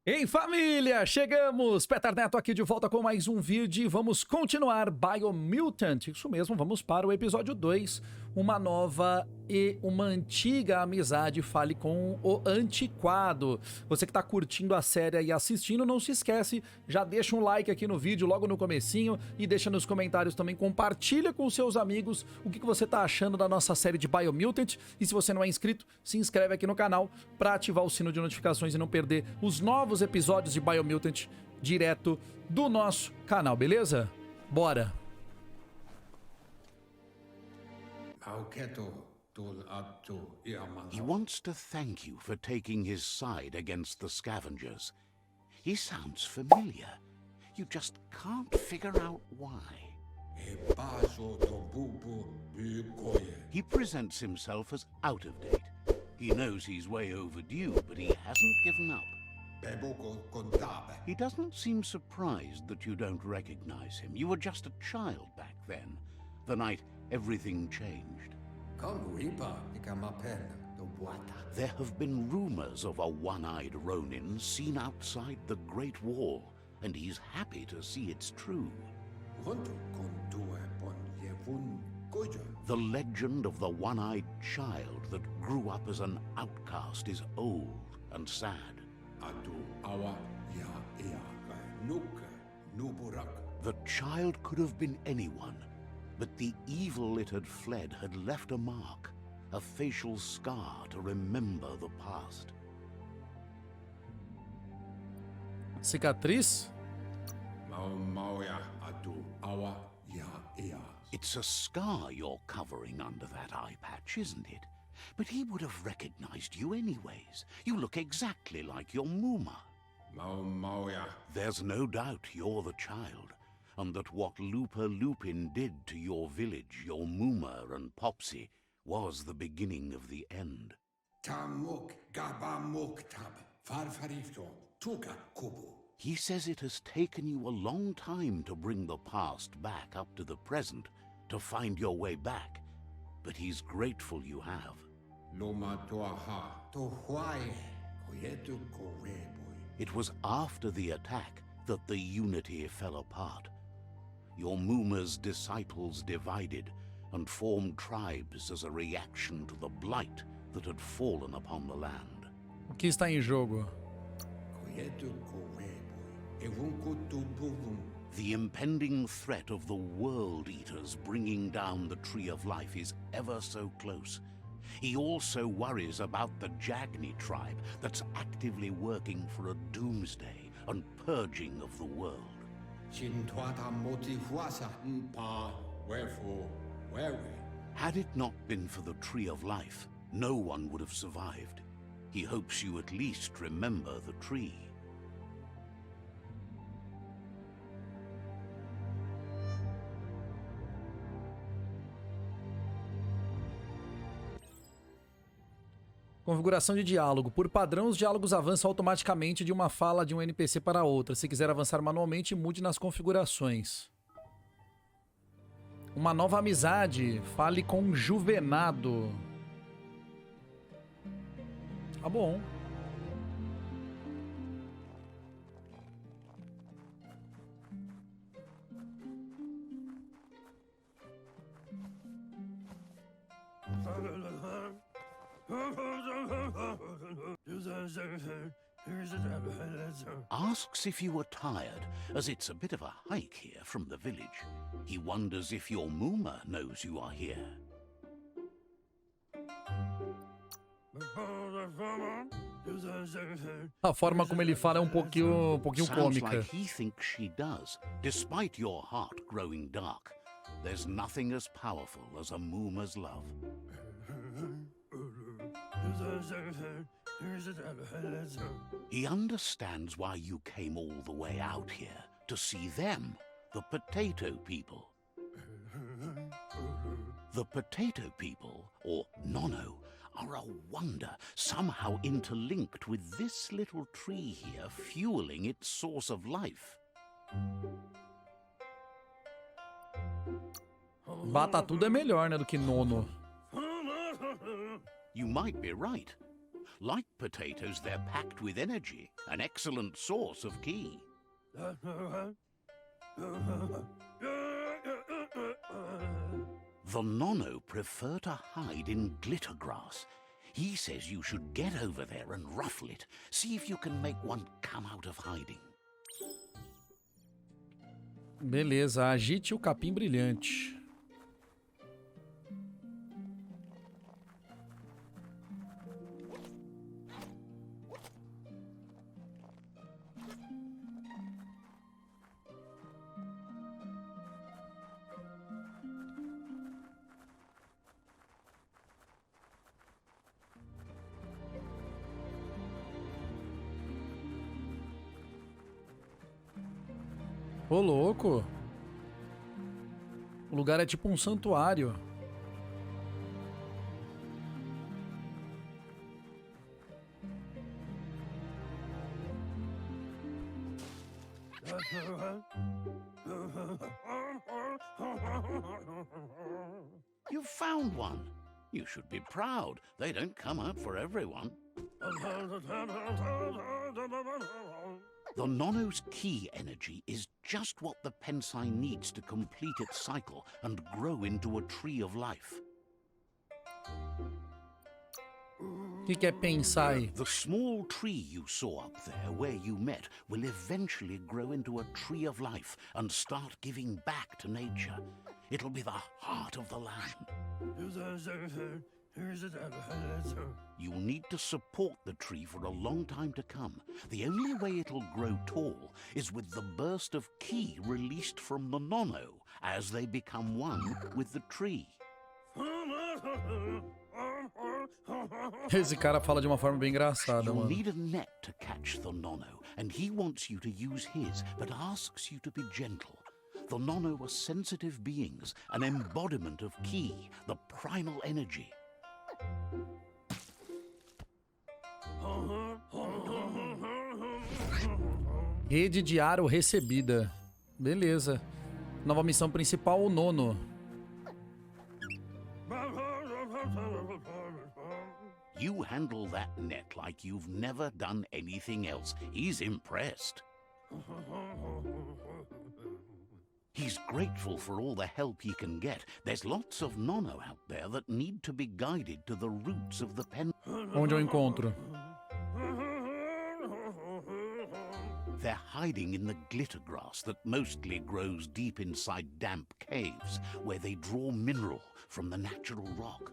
Em família, chegamos! Petar Neto aqui de volta com mais um vídeo e vamos continuar Biomutant. Isso mesmo, vamos para o episódio 2. Uma nova e uma antiga amizade fale com o antiquado. Você que tá curtindo a série e assistindo, não se esquece, já deixa um like aqui no vídeo logo no comecinho e deixa nos comentários também, compartilha com seus amigos o que você tá achando da nossa série de Biomutant. E se você não é inscrito, se inscreve aqui no canal para ativar o sino de notificações e não perder os novos episódios de Biomutant direto do nosso canal, beleza? Bora! He wants to thank you for taking his side against the scavengers. He sounds familiar. You just can't figure out why. He presents himself as out of date. He knows he's way overdue, but he hasn't given up. He doesn't seem surprised that you don't recognize him. You were just a child back then, the night everything changed. There have been rumors of a one-eyed Ronin seen outside the Great Wall, and he's happy to see it's true. The legend of the one-eyed child that grew up as an outcast is old and sad. The child could have been anyone, but the evil it had fled had left a mark, a facial scar to remember the past. Cicatriz? It's a scar you're covering under that eye patch, isn't it? But he would have recognized you anyways. You look exactly like your Muma. There's no doubt you're the child, and that what Lupa Lupin did to your village, your Muma and Popsy, was the beginning of the end. He says it has taken you a long time to bring the past back up to the present, to find your way back, but he's grateful you have. It was after the attack that the unity fell apart. Your Muma's disciples divided and formed tribes as a reaction to the blight that had fallen upon the land. O que está em jogo? The impending threat of the World Eaters bringing down the Tree of Life is ever so close. He also worries about the Jagni tribe that's actively working for a doomsday and purging of the world. Had it not been for the Tree of Life, no one would have survived. He hopes you at least remember the tree. Configuração de diálogo. Por padrão, os diálogos avançam automaticamente de uma fala de um NPC para outra. Se quiser avançar manualmente, mude nas configurações. Uma nova amizade. Fale com Juvenado. Tá bom. Asks if you are tired, as it's a bit of a hike here from the village. He wonders if your Muma knows you are here. A forma como ele fala é um pouquinho Sounds cômica. like he thinks she does, despite your heart growing dark. There's nothing as powerful as a Muma's love. He understands why you came all the way out here, to see them, the potato people. The potato people, or Nono, are a wonder, somehow interlinked with this little tree here fueling its source of life. Batatudo é melhor, né, do que Nono. You might be right. Like potatoes, they're packed with energy, an excellent source of ki. The nono prefer to hide in glitter grass. He says you should get over there and ruffle it. See if you can make one come out of hiding. Beleza, agite o capim brilhante. Ô, louco. O lugar é tipo um santuário. You found one. You should be proud. They don't come out for everyone. The nono's ki energy is just what the pensai needs to complete its cycle and grow into a tree of life. O que é pensai? The small tree you saw up there where you met will eventually grow into a tree of life and start giving back to nature. It'll be the heart of the land. You'll need to support the tree for a long time to come. The only way it'll grow tall is with the burst of ki released from the nono as they become one with the tree. Esse cara fala de uma forma bem engraçada, You'll mano. need a net to catch the nono, and he wants you to use his, but asks you to be gentle. The nono are sensitive beings, an embodiment of ki, the primal energy. Rede de aro recebida. Beleza. Nova missão principal, o nono. You handle that net like you've never done anything else. He's impressed. He's grateful for all the help he can get. There's lots of nono out there that need to be guided to the roots of the pen. Onde eu encontro? They're hiding in the glitter grass that mostly grows deep inside damp caves, where they draw mineral from the natural rock.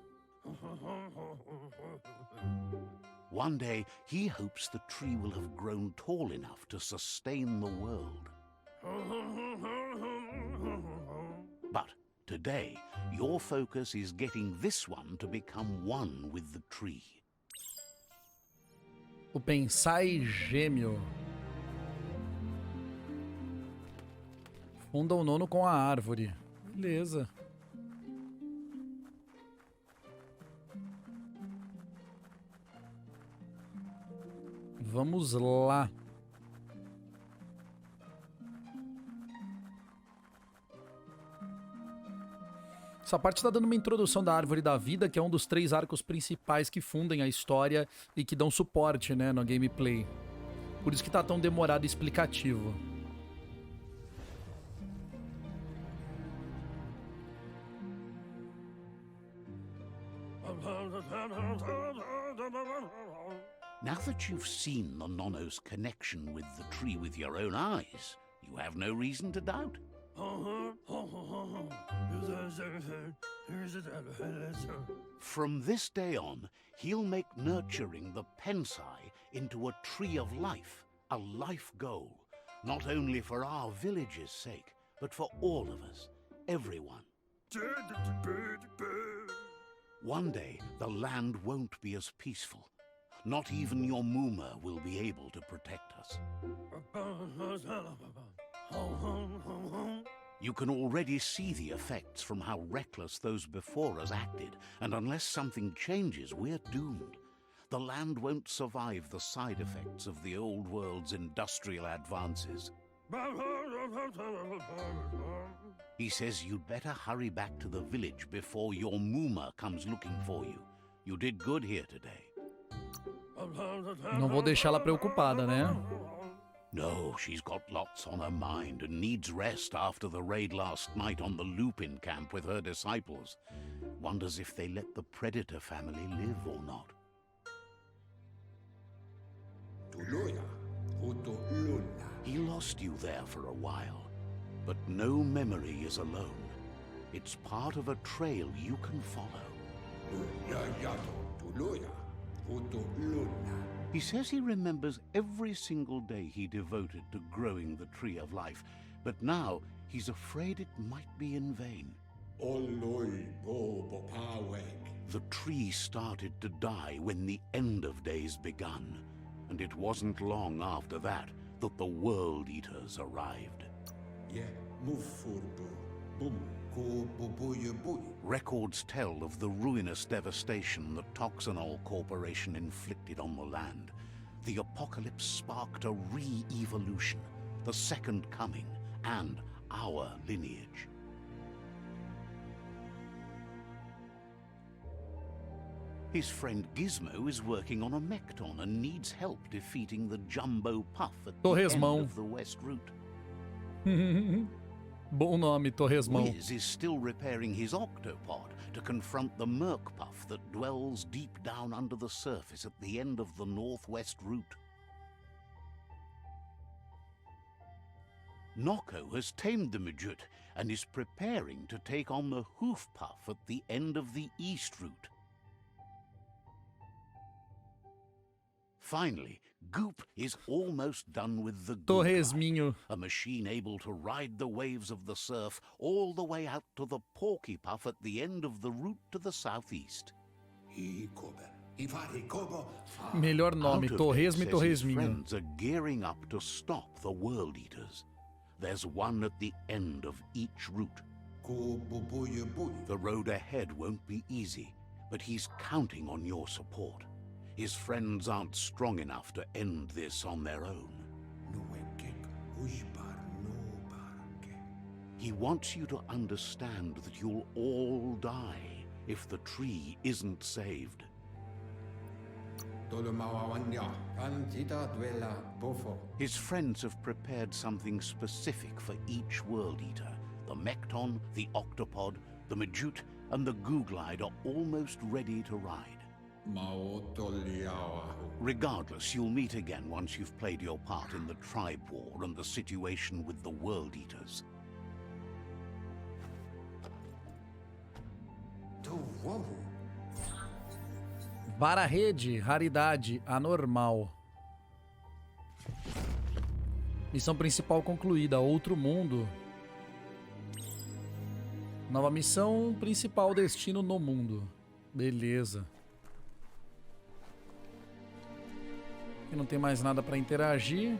One day, he hopes the tree will have grown tall enough to sustain the world. But today, your focus is getting this one to become one with the tree. O pensai gêmeo. Funda o nono com a árvore. Beleza. Vamos lá. Essa parte está dando uma introdução da Árvore da Vida, que é um dos 3 arcos principais que fundem a história e que dão suporte, né, no gameplay. Por isso que tá tão demorado e explicativo. Now that you've seen the nono's connection with the tree with your own eyes, you have no reason to doubt. From this day on, he'll make nurturing the pensai into a tree of life, a life goal, not only for our village's sake, but for all of us, everyone. One day, the land won't be as peaceful. Not even your Muma will be able to protect us. You can already see the effects from how reckless those before us acted, and unless something changes, we're doomed. The land won't survive the side effects of the old world's industrial advances. He says you'd better hurry back to the village before your Muma comes looking for you. You did good here today. Não vou deixar ela preocupada, né? No, she's got lots on her mind and needs rest after the raid last night on the Lupin camp with her disciples. Wonders if they let the Predator family live or not. He lost you there for a while, but no memory is alone. It's part of a trail you can follow. He says he remembers every single day he devoted to growing the Tree of Life, but now he's afraid it might be in vain. The tree started to die when the end of days begun, and it wasn't long after that the World Eaters arrived. Records tell of the ruinous devastation the Toxanol Corporation inflicted on the land. The apocalypse sparked a re-evolution, the Second Coming, and our lineage. His friend Gizmo is working on a Mekton and needs help defeating the Jumbo Puff at the end of the West Route. Bom nome, Torresmão. Wiz is still repairing his octopod to confront the Merkpuff that dwells deep down under the surface at the end of the Northwest Route. Nocco has tamed the Midget and is preparing to take on the Hoofpuff at the end of the East Route. Finally, Goop is almost done with the Torresminho, a machine able to ride the waves of the surf all the way out to the Porky Puff at the end of the route to the southeast. melhor nome, Torresmo e His Torresminho. friends are gearing up to stop the World Eaters. There's one at the end of each route. The road ahead won't be easy, but he's counting on your support. His friends aren't strong enough to end this on their own. He wants you to understand that you'll all die if the tree isn't saved. His friends have prepared something specific for each World Eater. The Mekton, the Octopod, the Majute, and the Googlide are almost ready to ride. Regardless, you'll meet again once you've played your part in the tribe war and the situation with the World Eaters. Vara-rede, raridade, anormal. Missão principal concluída, outro mundo. Nova missão principal, destino no mundo. Beleza. Aqui não tem mais nada para interagir.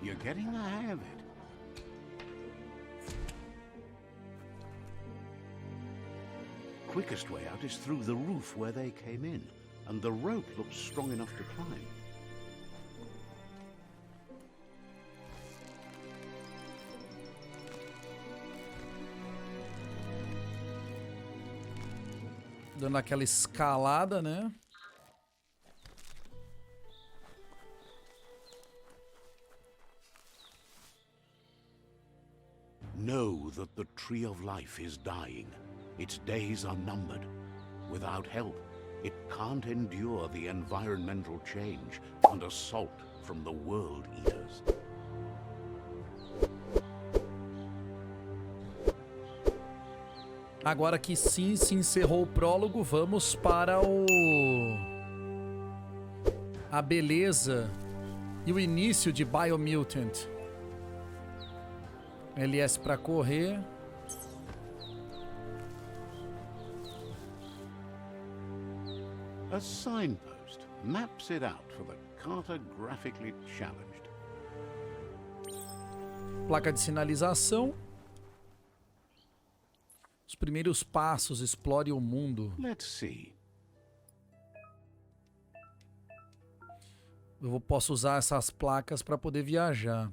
You're getting the hang of it. Quickest way out is through the roof where they came in, and the rope looks strong enough to climb. Dando aquela escalada, né? Know that the Tree of Life is dying. Its days are numbered. Without help, it can't endure the environmental change and assault from the World Eaters. Agora que sim, se encerrou o prólogo, vamos para a beleza e o início de Biomutant. LS para correr. A signpost maps it out for the cartographically challenged. Placa de sinalização. Os primeiros passos, explore o mundo. Let's see. Posso usar essas placas para poder viajar.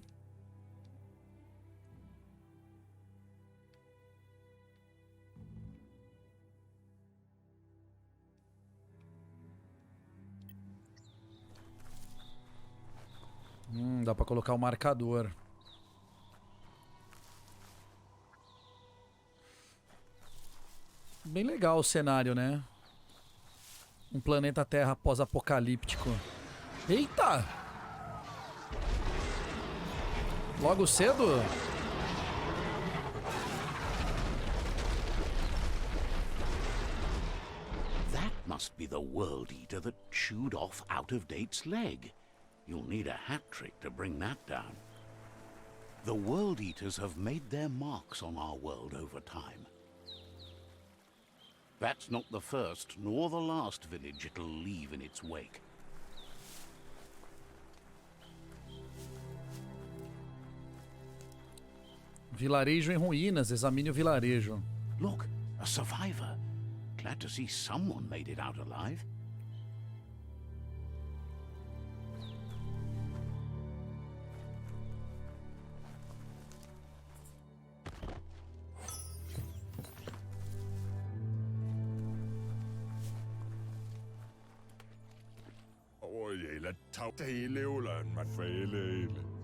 Dá pra colocar o marcador. Bem legal o cenário, né? Um planeta Terra pós-apocalíptico. Eita! Logo cedo? That must be the World Eater that chewed off Out-of-Date's leg. You'll need a hat trick to bring that down. The World Eaters have made their marks on our world over time. That's not the first nor the last village it'll leave in its wake. Vilarejo em ruínas. Examine o vilarejo. Look, a survivor. Glad to see someone made it out alive.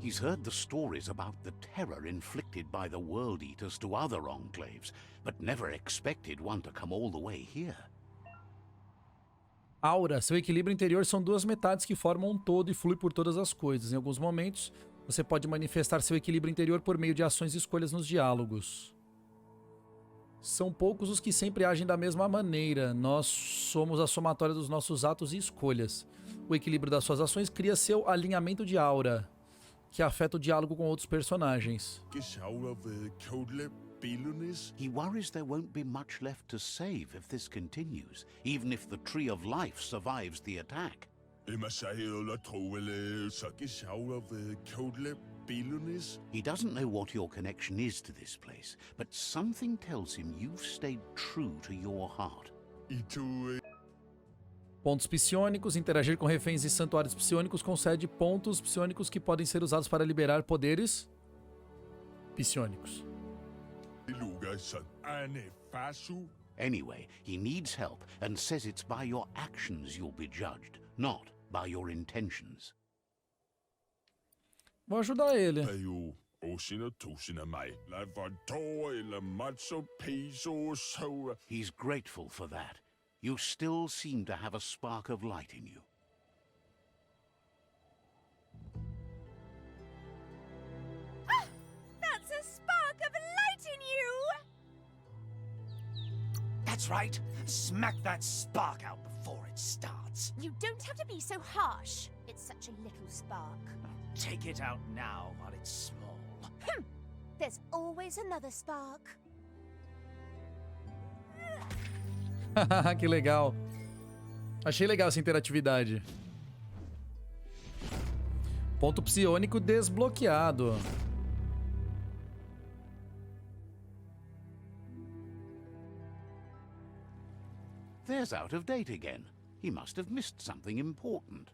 He's heard the stories about the terror inflicted by the World Eaters to other enclaves, but never expected one to come all the way here. Aura. Seu equilíbrio interior são duas metades que formam um todo e flui por todas as coisas. Em alguns momentos, você pode manifestar seu equilíbrio interior por meio de ações e escolhas nos diálogos. São poucos os que sempre agem da mesma maneira. Nós somos a somatória dos nossos atos e escolhas. O equilíbrio das suas ações cria seu alinhamento de aura, que afeta o diálogo com outros personagens. He worries there won't be much left to save if this continues, even if the Tree of Life survives the attack. He doesn't know what your connection is to this place, but something tells him you've stayed true to your heart. Pontos psiônicos. Interagir com reféns e santuários psiônicos concede pontos psiônicos que podem ser usados para liberar poderes psiônicos. Anyway, he needs help and says it's by your actions you'll be judged, not by your intentions. Vou ajudar ele. He's grateful for that. You still seem to have a spark of light in you. Ah! That's a spark of light in you! That's right. Smack that spark out before it starts. You don't have to be so harsh. It's such a little spark. Take it out now while it's small. There's always another spark. Que legal. Achei legal essa interatividade. Ponto psiônico desbloqueado. There's Out of Date again. He must have missed something important.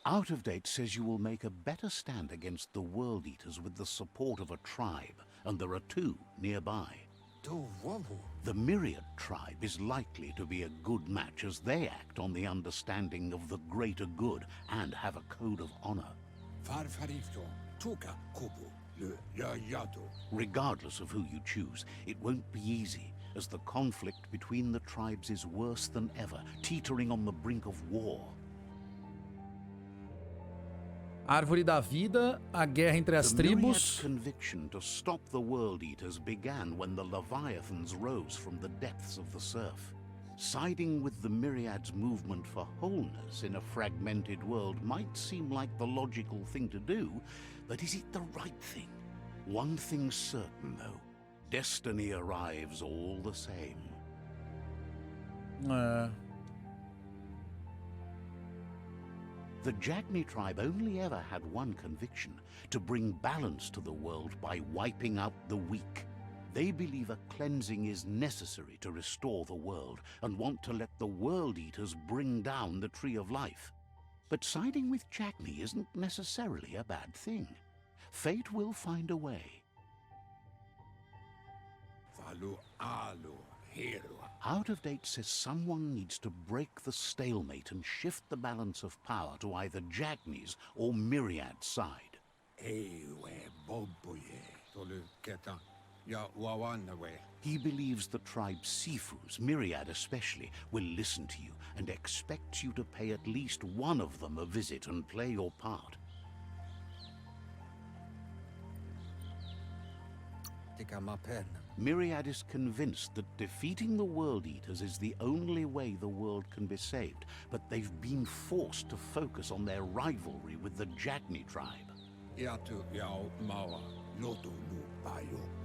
Out of Date says you will make a better stand against the World Eaters with the support of a tribe, and there are two nearby. The Myriad tribe is likely to be a good match as they act on the understanding of the greater good and have a code of honor. Regardless of who you choose, it won't be easy, as the conflict between the tribes is worse than ever, teetering on the brink of war. Árvore da Vida, a guerra entre as The Myriad's tribos. conviction to stop the World Eaters began when the Leviathans rose from the depths of the surf. Siding with the Myriad's movement for wholeness in a fragmented world might seem like the logical thing to do, but is it the right thing? One thing's certain, though. Destiny arrives all the same. The Jagni tribe only ever had one conviction: to bring balance to the world by wiping out the weak. They believe a cleansing is necessary to restore the world and want to let the World Eaters bring down the Tree of Life. But siding with Jagni isn't necessarily a bad thing. Fate will find a way. Out of Date says someone needs to break the stalemate and shift the balance of power to either Jagni's or Myriad's side. He believes the tribe Sifus, Myriad especially, will listen to you and expects you to pay at least one of them a visit and play your part. Myriad is convinced that defeating the World Eaters is the only way the world can be saved, but they've been forced to focus on their rivalry with the Jagni tribe.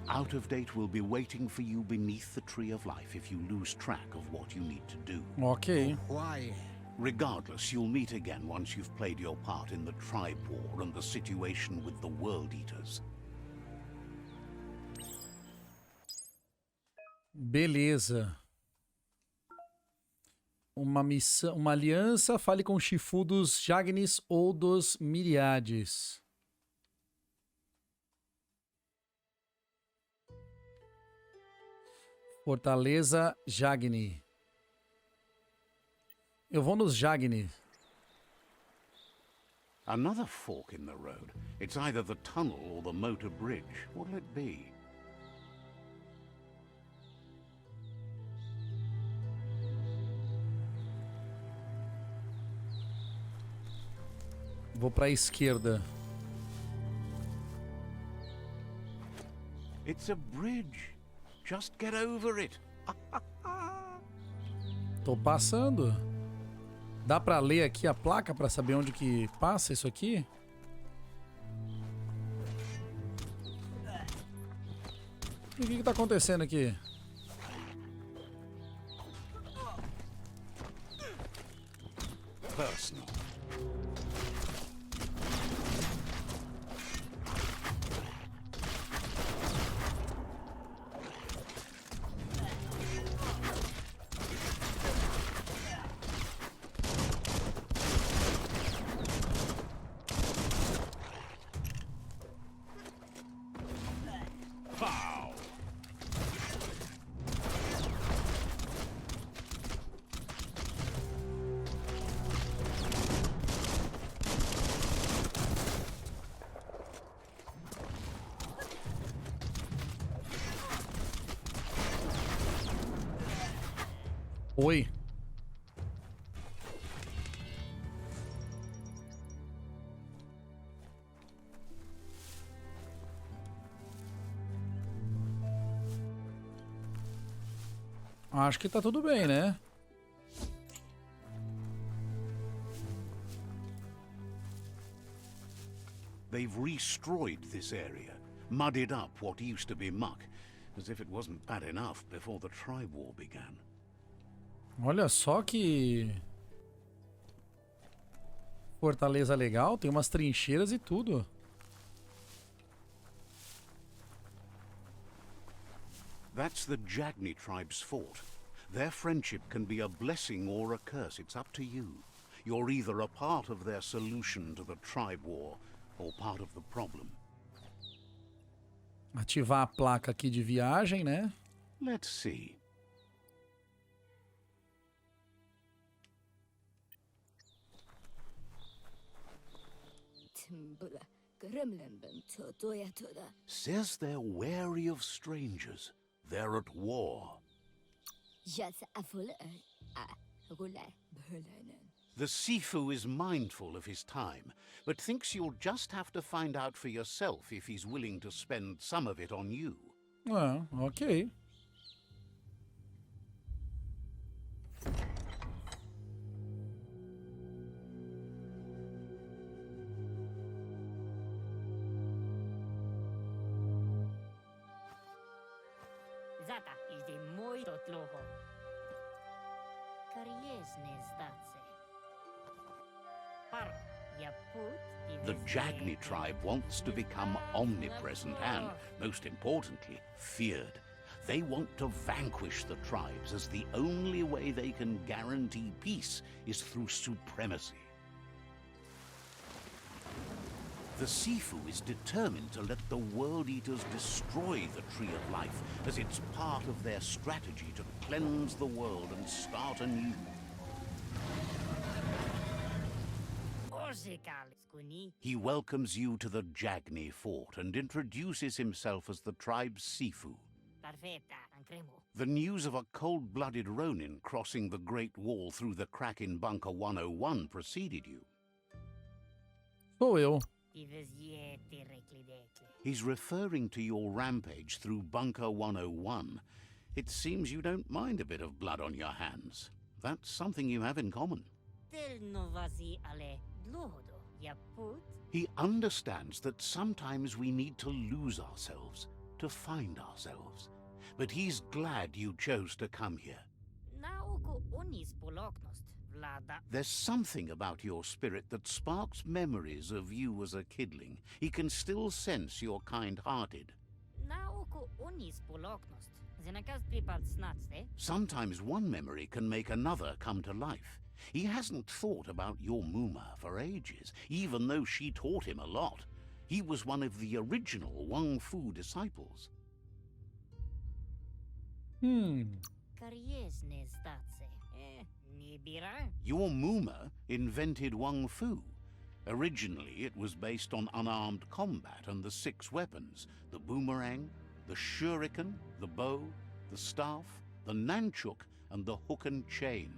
Out of Date will be waiting for you beneath the Tree of Life if you lose track of what you need to do. Ok. Regardless, you'll meet again once you've played your part in the tribe war and the situation with the World Eaters. Beleza. Uma missão, uma aliança, fale com o Shifu dos Jagnis ou dos Myriades. Fortaleza Jagni. Eu vou nos Jagni. Another fork in the road. It's either the tunnel or the motor bridge. What'll it be? Vou para a esquerda. It's a bridge. Just get over it. Tô passando. Dá pra ler aqui a placa pra saber onde que passa isso aqui? E o que que tá acontecendo aqui? Personal. Oi. Acho que tá tudo bem, né? They've destroyed this area, mudded up what used to be muck, as if it wasn't bad enough before the tribe war began. Olha só que fortaleza legal, tem umas trincheiras e tudo. That's the Jagni tribe's fort. Their friendship can be a blessing or a curse. It's up to you. You're either a part of their solution to the tribe war or part of the problem. Ativar a placa aqui de viagem, né? Let's see. Says they're wary of strangers. They're at war. The Sifu is mindful of his time, but thinks you'll just have to find out for yourself if he's willing to spend some of it on you. Ah, ok. The Jagni tribe wants to become omnipresent and, most importantly, feared. They want to vanquish the tribes, as the only way they can guarantee peace is through supremacy. The Sifu is determined to let the World Eaters destroy the Tree of Life, as it's part of their strategy to cleanse the world and start anew. He welcomes you to the Jagni fort and introduces himself as the tribe's Sifu. The news of a cold-blooded Ronin crossing the Great Wall through the crack in Bunker 101 preceded you. Sou eu. He's referring to your rampage through Bunker 101. It seems you don't mind a bit of blood on your hands. That's something you have in common. He understands that sometimes we need to lose ourselves, to find ourselves. But he's glad you chose to come here. There's something about your spirit that sparks memories of you as a kidling. He can still sense you're kind-hearted. Sometimes one memory can make another come to life. He hasn't thought about your Muma for ages, even though she taught him a lot. He was one of the original Wang Fu disciples. Your Muma invented Wang Fu. Originally, it was based on unarmed combat and the 6 weapons: the boomerang, the shuriken, the bow, the staff, the nunchuk, and the hook and chain.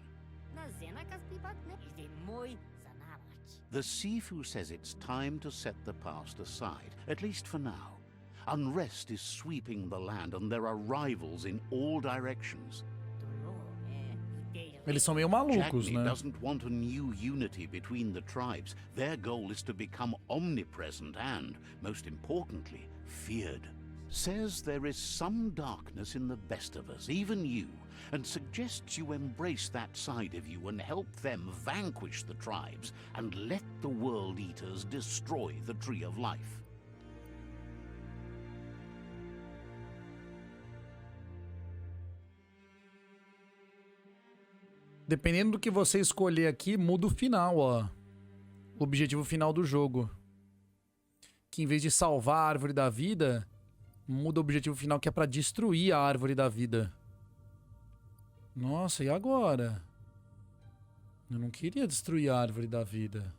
The Sifu says it's time to set the past aside, at least for now. Unrest is sweeping the land and there are rivals in all directions. Eles são meio malucos, Jagni né? doesn't want a new unity between the tribes. Their goal is to become omnipresent and, most importantly, feared. Says there is some darkness in the best of us, even you, and suggests you embrace that side of you and help them vanquish the tribes and let the World Eaters destroy the Tree of Life. Dependendo do que você escolher aqui, muda o final, ó. O objetivo final do jogo. Que em vez de salvar a Árvore da Vida, muda o objetivo final que é pra destruir a Árvore da Vida. Nossa, e agora? Eu não queria destruir a Árvore da Vida.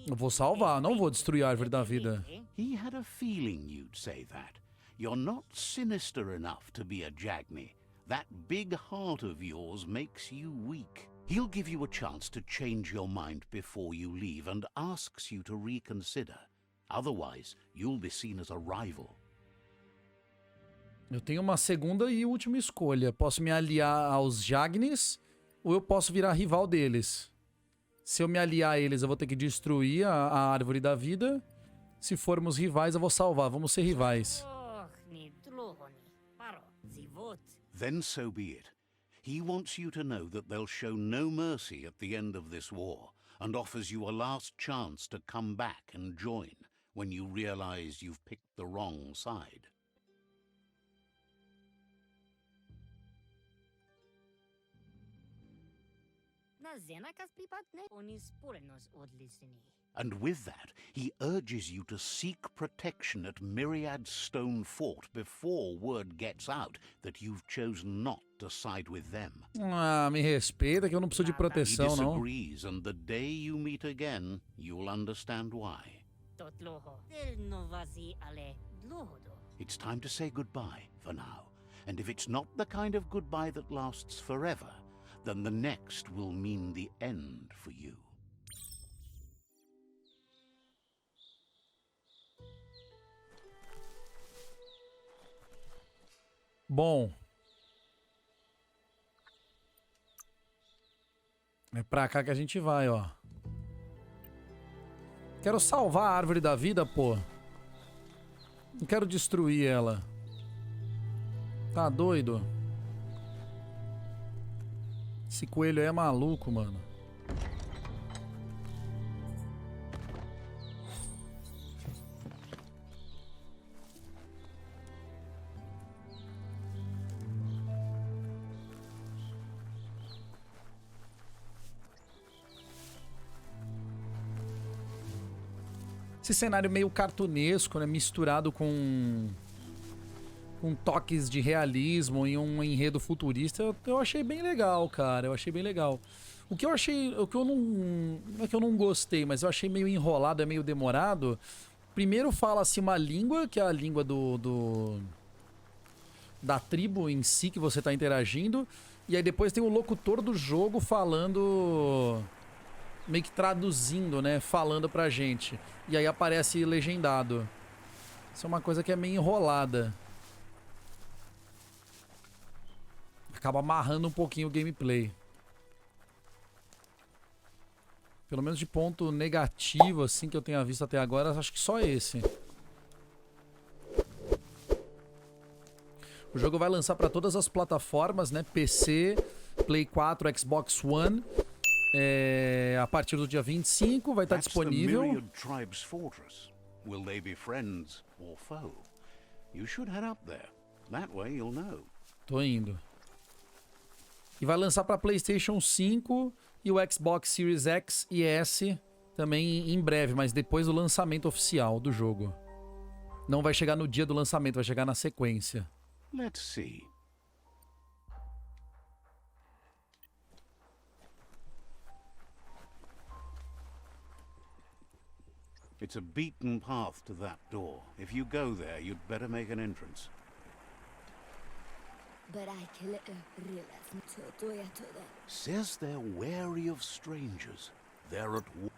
Eu vou salvar, não vou destruir a Árvore da Vida. He had a feeling you'd say that. You're not sinister enough to be a Jagni. That big heart of yours makes you weak. He'll give you a chance to change your mind before you leave and asks you to reconsider. Otherwise, you'll be seen as a rival. Eu tenho uma segunda e última escolha. Posso me aliar aos Jagnis ou eu posso virar rival deles. Se eu me aliar a eles, eu vou ter que destruir a Árvore da Vida. Se formos rivais, eu vou salvar. Vamos ser rivais. Then so be it. He wants you to know that they'll show no mercy at the end of this war and offers you a last chance to come back and join when you realize you've picked the wrong side. And with that, he urges you to seek protection at Myriad Stone Fort before word gets out that you've chosen not to side with them. Ah, me respeita que eu não preciso de He proteção, não. disagrees, and the day you meet again, you'll understand why. It's time to say goodbye for now. And if it's not the kind of goodbye that lasts forever, then the next will mean the end for you. Bom. É pra cá que a gente vai, ó. Quero salvar a Árvore da Vida, pô. Não quero destruir ela. Tá doido? Esse coelho aí é maluco, mano. esse cenário meio cartunesco, né? Misturado com toques de realismo e um enredo futurista, eu achei bem legal, cara. Eu achei bem legal. O que eu achei... O que eu não... Não é que eu não gostei, mas eu achei meio enrolado, é meio demorado. Primeiro fala-se uma língua, que é a língua da tribo em si que você tá interagindo. E aí depois tem o locutor do jogo falando... Meio que traduzindo, né? Falando pra gente. E aí aparece legendado. Isso é uma coisa que é meio enrolada. Acaba amarrando um pouquinho o gameplay. Pelo menos de ponto negativo, assim, que eu tenha visto até agora, acho que só esse. O jogo vai lançar para todas as plataformas, né? PC, Play 4, Xbox One. A partir do dia 25 vai estar disponível. Will they be friends or foe? You should head up there. That way you'll know. Tô indo. E vai lançar para PlayStation 5 e o Xbox Series X e S também em breve, mas depois do lançamento oficial do jogo. Não vai chegar no dia do lançamento, vai chegar na sequência. Let's see. It's a beaten path to that door. If you go there, you'd better make an entrance. Says they're wary of strangers. They're at war.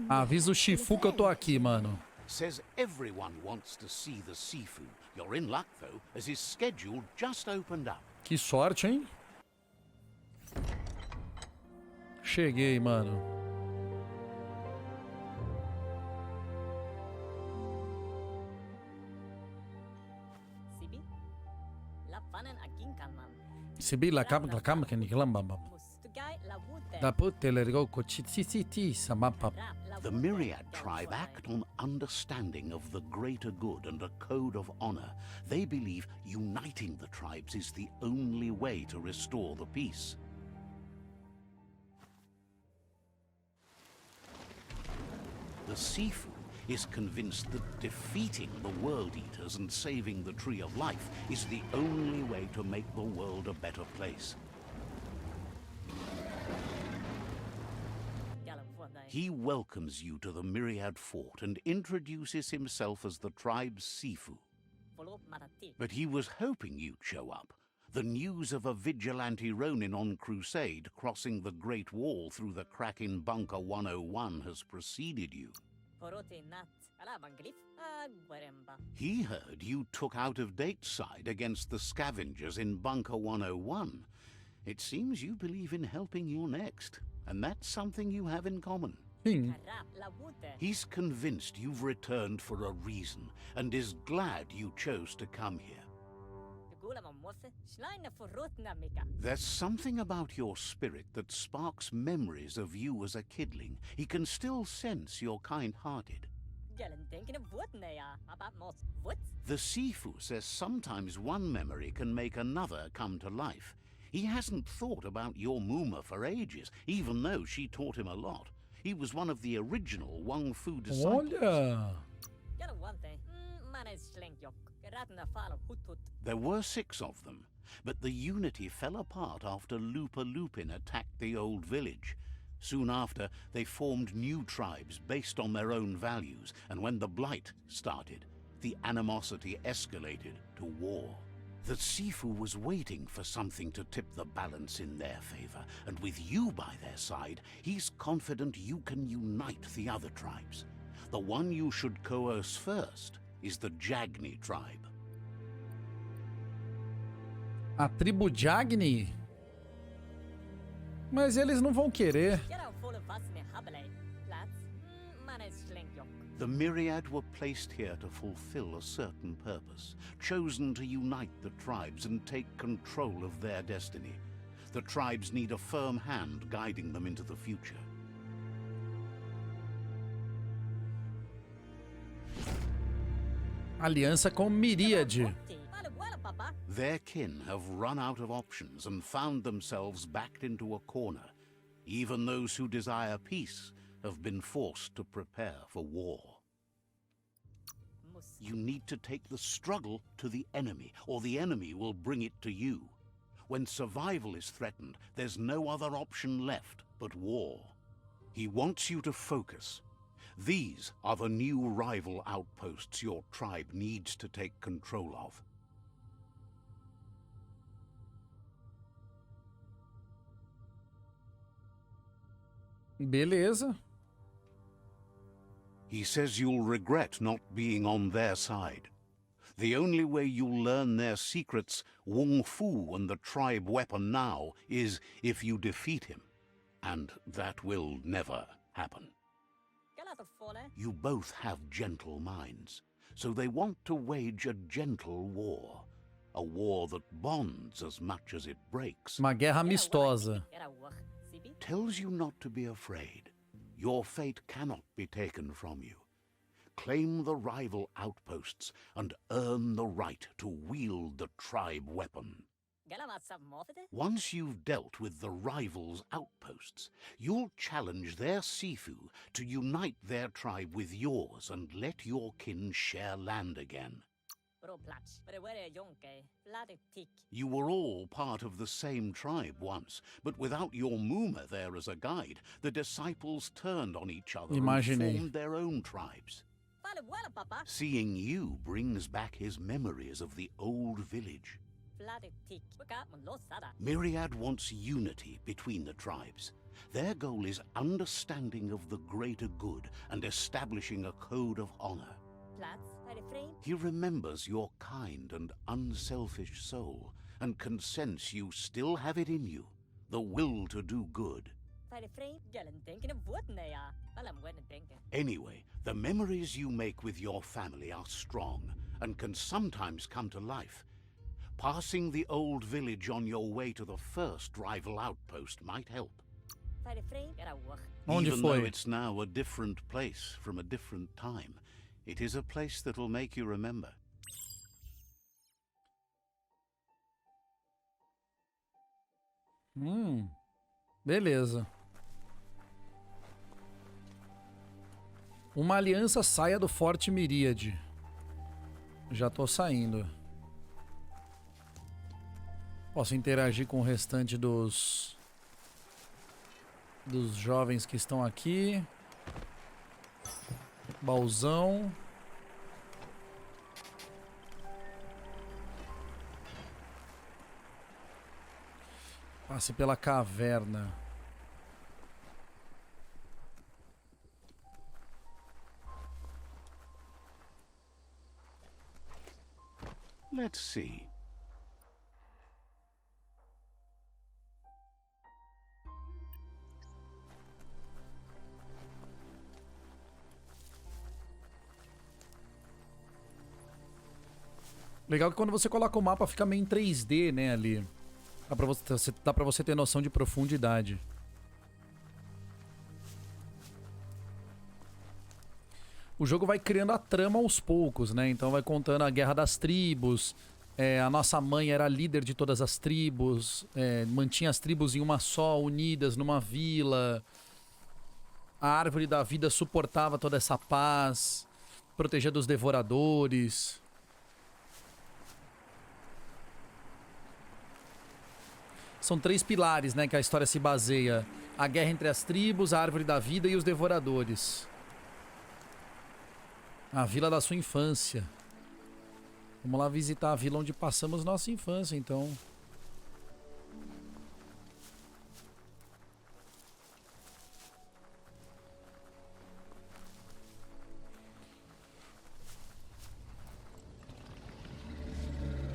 Avisa o Shifu que eu tô aqui, mano. Says everyone wants to see the seafood. You're in luck, though, as his schedule just opened up. Que sorte, hein? Cheguei, mano. Sibi la cam que ni glamba. The Myriad tribe act on understanding of the greater good and a code of honor. They believe uniting the tribes is the only way to restore the peace. The Sifu is convinced that defeating the World Eaters and saving the Tree of Life is the only way to make the world a better place. He welcomes you to the Myriad Fort and introduces himself as the tribe's Sifu. But he was hoping you'd show up. The news of a vigilante Ronin on crusade crossing the Great Wall through the crack in Bunker 101 has preceded you. He heard you took out-of-date side against the scavengers in Bunker 101. It seems you believe in helping your next, and that's something you have in common. He's convinced you've returned for a reason, and is glad you chose to come here. There's something about your spirit that sparks memories of you as a kidling. He can still sense you're kind-hearted. The Sifu says sometimes one memory can make another come to life. He hasn't thought about your Muma for ages, even though she taught him a lot. He was one of the original Wang Fu disciples. Olha! There were 6 of them, but the unity fell apart after Lupa Lupin attacked the old village. Soon after, they formed new tribes based on their own values, and when the Blight started, the animosity escalated to war. The Sifu was waiting for something to tip the balance in their favor, and with you by their side, he's confident you can unite the other tribes. The one you should coerce first is the Jagni tribe. A tribo Jagni? Mas eles não vão querer. The Myriad were placed here to fulfill a certain purpose, chosen to unite the tribes and take control of their destiny. The tribes need a firm hand guiding them into the future. Aliança com Myriad. Their kin have run out of options and found themselves backed into a corner. Even those who desire peace have been forced to prepare for war. You need to take the struggle to the enemy, or the enemy will bring it to you. When survival is threatened, there's no other option left but war. He wants you to focus. These are the new rival outposts your tribe needs to take control of. Beleza. He says you'll regret not being on their side. The only way you'll learn their secrets, Wung Fu and the tribe weapon now, is if you defeat him. And that will never happen. You both have gentle minds, so they want to wage a gentle war. A war that bonds as much as it breaks. Uma guerra amistosa. Tells you not to be afraid. Your fate cannot be taken from you. Claim the rival outposts and earn the right to wield the tribe weapon. Once you've dealt with the rival's outposts, you'll challenge their Sifu to unite their tribe with yours and let your kin share land again. You were all part of the same tribe once, but without your Muma there as a guide, the disciples turned on each other and formed their own tribes. Seeing you brings back his memories of the old village. Myriad wants unity between the tribes. Their goal is understanding of the greater good and establishing a code of honor. He remembers your kind and unselfish soul and can sense you still have it in you, the will to do good. Anyway, the memories you make with your family are strong and can sometimes come to life. Passing the old village on your way to the first rival outpost might help. Even though it's now a different place from a different time, it is a place that'll make you remember. Beleza. Uma aliança saia do Forte Miríade. Já tô saindo. Posso interagir com o restante dos jovens que estão aqui. Bauzão. Passe pela caverna. Let's see. Legal que quando você coloca o mapa fica meio em 3D, né, ali. Dá pra você ter noção de profundidade. O jogo vai criando a trama aos poucos, né? Então vai contando a Guerra das Tribos. A nossa mãe era líder de todas as tribos. Mantinha as tribos em uma só, unidas numa vila. A Árvore da Vida suportava toda essa paz. Protegia dos devoradores. São 3 pilares, né, que a história se baseia. A guerra entre as tribos, a Árvore da Vida e os devoradores. A vila da sua infância. Vamos lá visitar a vila onde passamos nossa infância, então.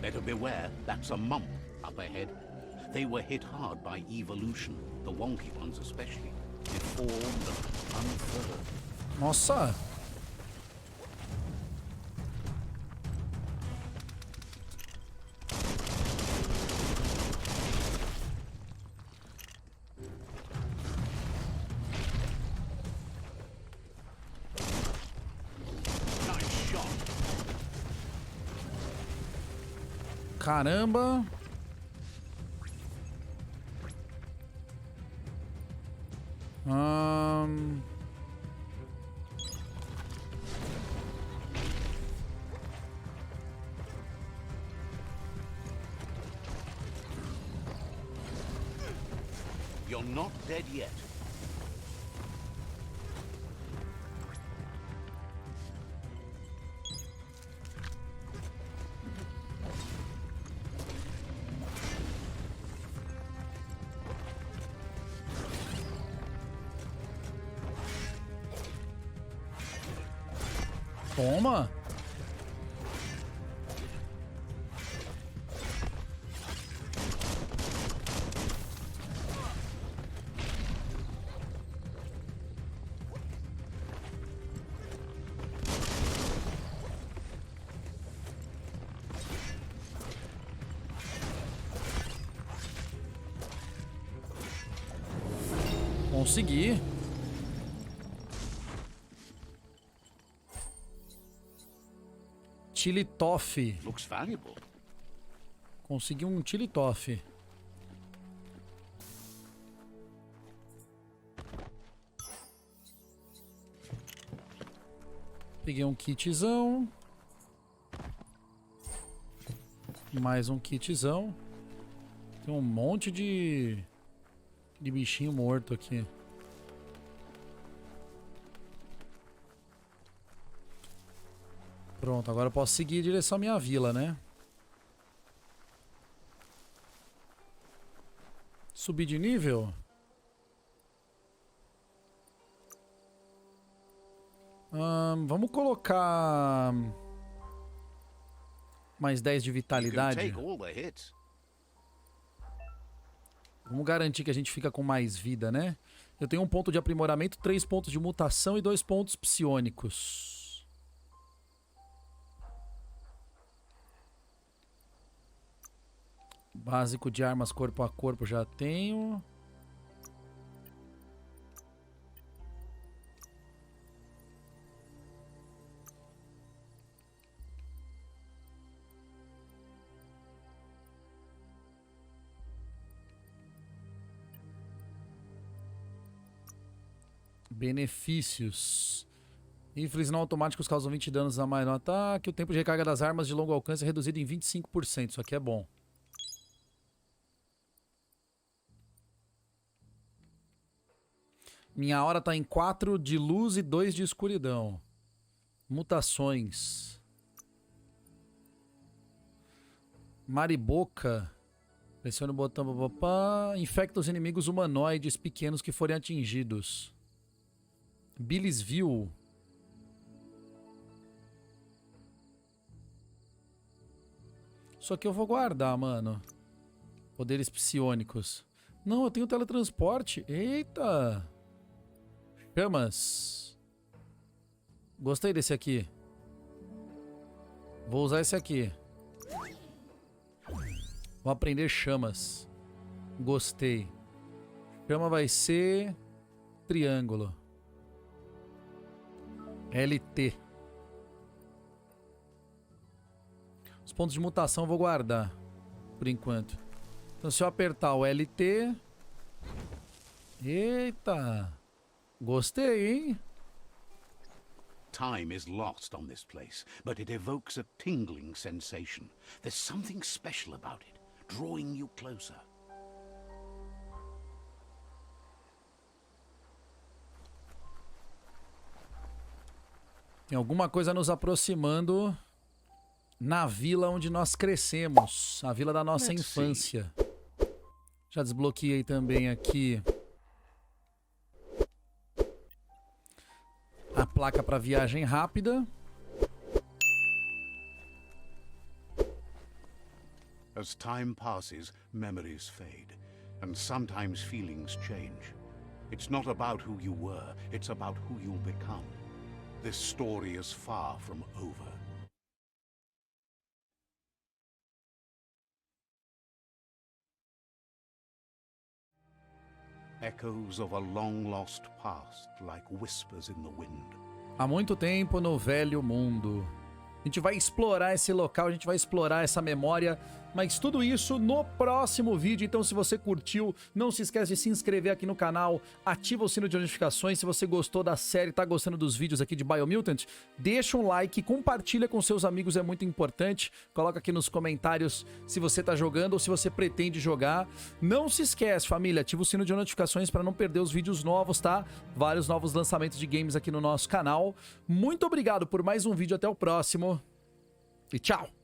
Better beware, that's a mump up ahead. They were hit hard by evolution, the wonky ones especially. Deformed and unfurled. Nossa! Nice shot. Caramba! You're not dead yet. Toma! Consegui. Tilitoff. Looks valuable. Consegui um Tilitoff. Peguei um kitzão. Mais um kitzão. Tem um monte de bichinho morto aqui. Pronto, agora eu posso seguir em direção à minha vila, né? Subir de nível? Vamos colocar mais 10 de vitalidade. Vamos garantir que a gente fica com mais vida, né? Eu tenho 1 ponto de aprimoramento, 3 pontos de mutação e 2 pontos psionicos. Básico de armas corpo a corpo já tenho. Benefícios. Rifles não automáticos causam 20 danos a mais no ataque. O tempo de recarga das armas de longo alcance é reduzido em 25%. Isso aqui é bom. Minha hora tá em 4 de luz e 2 de escuridão. Mutações. Mariboca. Pressione o botão. Papapá. Infecta os inimigos humanoides pequenos que forem atingidos. Billisville. Isso aqui eu vou guardar, mano. Poderes psionicos. Não, eu tenho teletransporte. Eita! Chamas. Gostei desse aqui. Vou usar esse aqui. Vou aprender chamas. Gostei. Chama vai ser triângulo. LT. Os pontos de mutação eu vou guardar por enquanto. Então se eu apertar o LT... Eita! Gostei, hein? Time is lost on this place, but it evokes a tingling sensation. There's something special about it, drawing you closer. Tem alguma coisa nos aproximando na vila onde nós crescemos. A vila da nossa infância. Já desbloqueei também aqui a placa para viagem rápida. As time passes, memories fade, and sometimes feelings change. It's not about who you were, it's about who you'll become. This story is far from over. Echoes of a long-lost past, like whispers in the wind. Há muito tempo no velho mundo. A gente vai explorar esse local, a gente vai explorar essa memória, mas tudo isso no próximo vídeo. Então, se você curtiu, não se esquece de se inscrever aqui no canal, ativa o sino de notificações. Se você gostou da série, tá gostando dos vídeos aqui de Biomutant, deixa um like, compartilha com seus amigos, é muito importante. Coloca aqui nos comentários se você tá jogando ou se você pretende jogar. Não se esquece, família, ativa o sino de notificações para não perder os vídeos novos, tá? Vários novos lançamentos de games aqui no nosso canal. Muito obrigado por mais um vídeo, até o próximo e tchau!